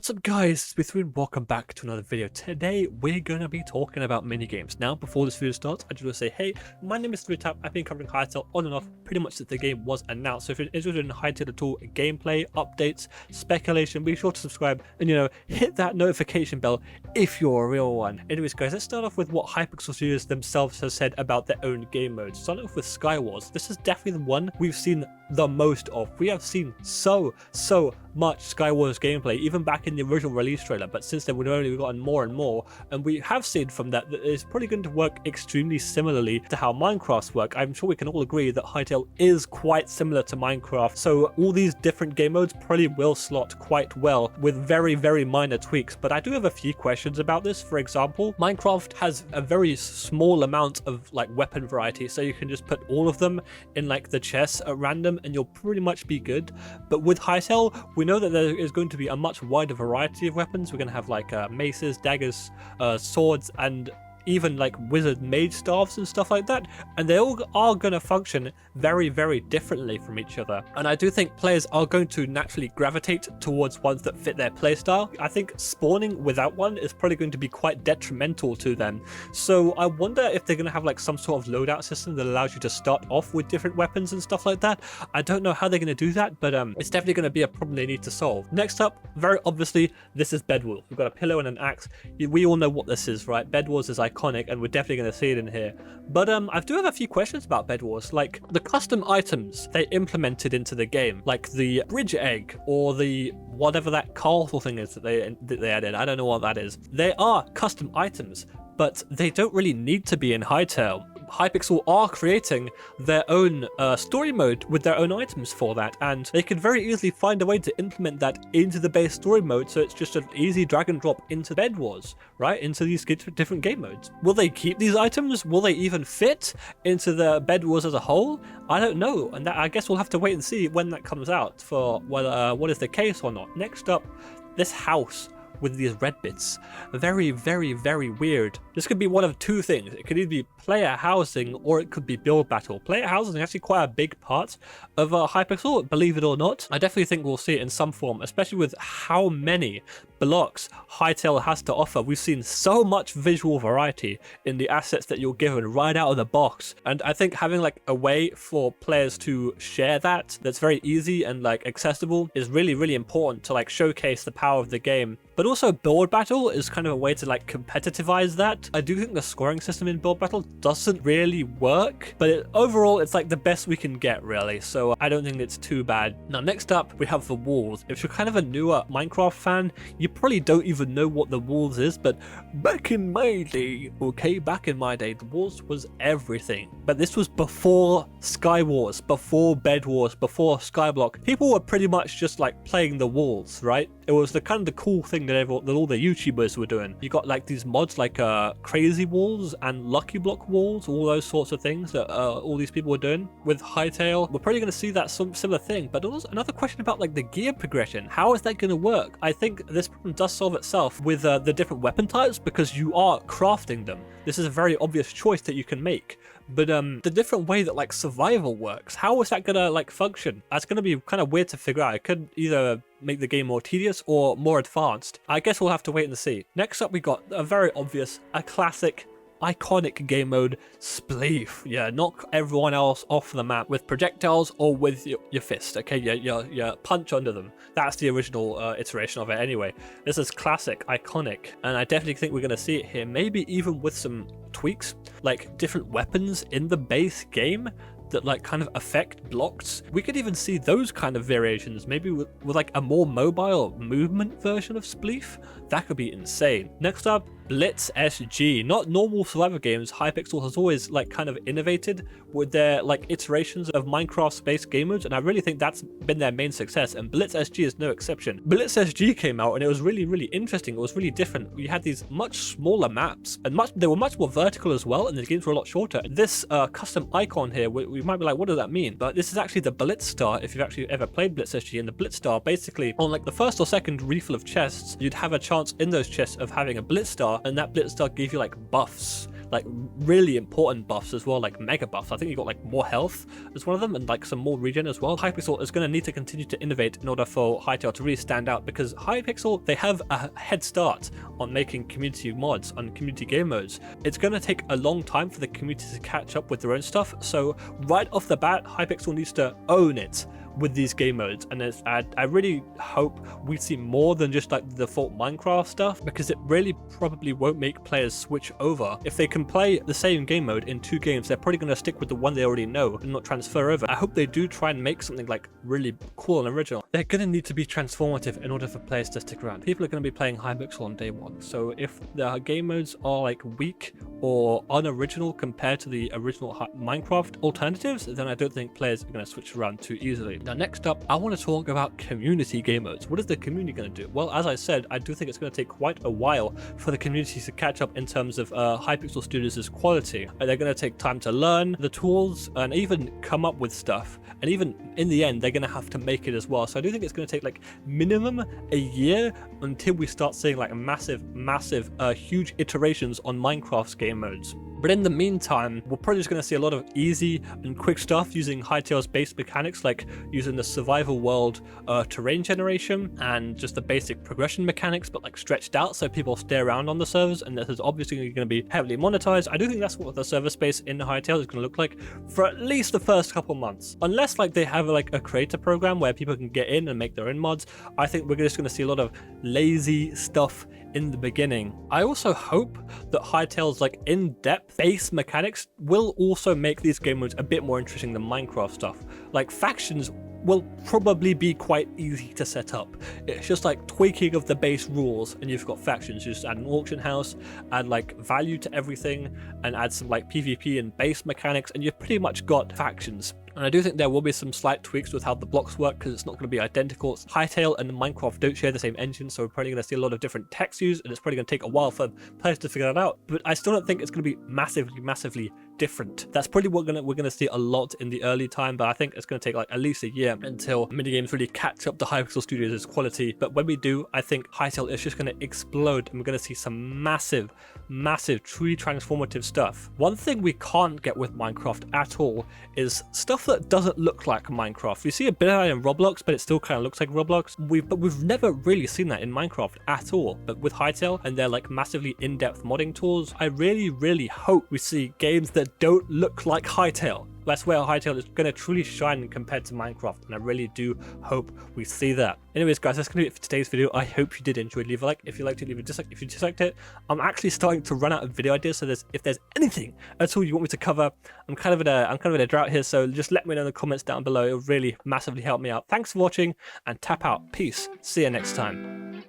What's up guys, it's Between. Welcome back to another video. Today we're going to be talking about minigames. Now before this video starts, I just want to say, hey, my name is Tap. I've been covering Hytale on and off pretty much since the game was announced. So if you're interested in Hytale at all, gameplay, updates, speculation, be sure to subscribe and hit that notification bell if you're a real one. Anyways guys, let's start off with what Hypixel Studios themselves have said about their own game modes. Starting off with Skywars, this is definitely the one we've seen the most of. We have seen so much Skywars gameplay, even back in the original release trailer, but since then we've only gotten more and more, and we have seen from that it's probably going to work extremely similarly to how Minecraft's work. I'm sure we can all agree that Hytale is quite similar to Minecraft, so all these different game modes probably will slot quite well with very minor tweaks. But I do have a few questions about this. For example, Minecraft has a very small amount of weapon variety, so you can just put all of them in the chests at random and you'll pretty much be good. But with Hytale, we know that there is going to be a much wider variety of weapons. We're going to have maces, daggers, swords, and even wizard mage staffs and stuff like that, and they all are going to function very differently from each other. And I do think players are going to naturally gravitate towards ones that fit their playstyle. I think spawning without one is probably going to be quite detrimental to them, so I wonder if they're going to have some sort of loadout system that allows you to start off with different weapons and stuff like that. I don't know how they're going to do that, but it's definitely going to be a problem they need to solve. Next up, very obviously, this is Bed Wars. We've got a pillow and an axe. We all know what this is, right? Bed Wars is iconic, and we're definitely going to see it in here. But I do have a few questions about Bed Wars, like the custom items they implemented into the game, like the bridge egg or the whatever that castle thing is that they added. I don't know what that is. They are custom items, but they don't really need to be in Hytale. Hypixel are creating their own story mode with their own items for that, and they could very easily find a way to implement that into the base story mode, so it's just an easy drag and drop into Bed Wars, right? Into these different game modes. Will they keep these items? Will they even fit into the Bed Wars as a whole? I don't know, and that, I guess we'll have to wait and see when that comes out for whether what is the case or not. Next up, this house with these red bits. Very weird. This could be one of two things. It could either be player housing or it could be build battle. Player housing is actually quite a big part of Hypixel, believe it or not. I definitely think we'll see it in some form, especially with how many blocks Hytale has to offer. We've seen so much visual variety in the assets that you're given right out of the box, and I think having a way for players to share that's very easy and accessible is really important to showcase the power of the game. But also build battle is kind of a way to competitivize that. I do think the scoring system in build battle doesn't really work, but overall it's the best we can get, really, so I don't think it's too bad. Now next up we have the walls. If you're kind of a newer Minecraft fan, you probably don't even know what the walls is, but back in my day, the walls was everything. But this was before Sky Wars, before Bed Wars, before Skyblock. People were pretty much just playing the walls, right? It was the kind of cool thing that all the YouTubers were doing. You got these mods Crazy Walls and Lucky Block Walls, all those sorts of things that all these people were doing. With Hytale, we're probably going to see that similar thing. But also another question about the gear progression. How is that going to work? I think this problem does solve itself with the different weapon types, because you are crafting them. This is a very obvious choice that you can make. But the different way that survival works, how is that gonna function? That's gonna be kind of weird to figure out. It could either make the game more tedious or more advanced. I guess we'll have to wait and see. Next up we got a very obvious, a classic, iconic game mode, Spleef. Yeah, knock everyone else off the map with projectiles or with your fist. Okay, you punch under them. That's the original iteration of it anyway. This is classic, iconic, and I definitely think we're going to see it here, maybe even with some tweaks, different weapons in the base game that kind of affect blocks. We could even see those kind of variations, maybe with a more mobile movement version of Spleef. That could be insane. Next up, Blitz SG. Not normal survivor games. Hypixel has always kind of innovated with their iterations of Minecraft-based game modes, and I really think that's been their main success, and Blitz SG is no exception. Blitz SG came out and it was really interesting. It was really different. We had these much smaller maps, and they were much more vertical as well, and the games were a lot shorter. This custom icon here, we might be what does that mean? But this is actually the Blitz Star, if you've actually ever played Blitz SG. And the Blitz Star, basically on the first or second refill of chests, you'd have a chance in those chests of having a Blitz Star, and that Blitz Star gave you buffs, like really important buffs as well, like mega buffs. I think you got like more health as one of them, and like some more regen as well. Hypixel is going to need to continue to innovate in order for Hytale to really stand out, because Hypixel, they have a head start on making community mods, on community game modes. It's going to take a long time for the community to catch up with their own stuff, so right off the bat, Hypixel needs to own it with these game modes. And I really hope we see more than just like the default Minecraft stuff, because it really probably won't make players switch over. If they can play the same game mode in 2 games, they're probably going to stick with the one they already know and not transfer over. I hope they do try and make something like really cool and original. They're going to need to be transformative in order for players to stick around. People are going to be playing Hypixel on day 1, so if the game modes are like weak or unoriginal compared to the original Minecraft alternatives, then I don't think players are going to switch around too easily. Now next up, I want to talk about community game modes. What is the community going to do? Well, as I said, I do think it's going to take quite a while for the community to catch up in terms of Hypixel Studios' quality. They're going to take time to learn the tools and even come up with stuff. And even in the end, they're going to have to make it as well. So I do think it's going to take like minimum a year until we start seeing like massive, huge iterations on Minecraft's game modes. But in the meantime, we're probably just going to see a lot of easy and quick stuff using Hytale's base mechanics, like using the survival world terrain generation and just the basic progression mechanics, but like stretched out so people stay around on the servers, and this is obviously going to be heavily monetized. I do think that's what the server space in Hytale is going to look like for at least the first couple months. Unless like they have like a creator program where people can get in and make their own mods, I think we're just going to see a lot of lazy stuff in the beginning. I also hope that Hytale's like in-depth base mechanics will also make these game modes a bit more interesting than Minecraft stuff. Like factions will probably be quite easy to set up. It's just like tweaking of the base rules, and you've got factions. You just add an auction house, add like value to everything, and add some like PvP and base mechanics, and you've pretty much got factions. And I do think there will be some slight tweaks with how the blocks work, because it's not going to be identical. Hytale and Minecraft don't share the same engine, so we're probably going to see a lot of different text used, and it's probably going to take a while for players to figure that out. But I still don't think it's going to be massively different. That's probably what we're going to see a lot in the early time, but I think it's going to take like at least a year until minigames really catch up to Hypixel Studios' quality. But when we do, I think Hytale is just going to explode, and we're going to see some massive, truly transformative stuff. One thing we can't get with Minecraft at all is stuff that doesn't look like Minecraft. You see a bit of that in Roblox, but it still kind of looks like Roblox. But we've never really seen that in Minecraft at all. But with Hytale and their like massively in-depth modding tools, I really hope we see games that don't look like Hytale. That's where Hytale is going to truly shine compared to Minecraft, and I really do hope we see that. Anyways guys, that's going to be it for today's video. I hope you did enjoy. Leave a like if you liked it, leave a dislike if you disliked it. I'm actually starting to run out of video ideas, so if there's anything at all you want me to cover, I'm kind of in a drought here, so just let me know in the comments down below. It'll really massively help me out. Thanks for watching, and tap out. Peace. See you next time.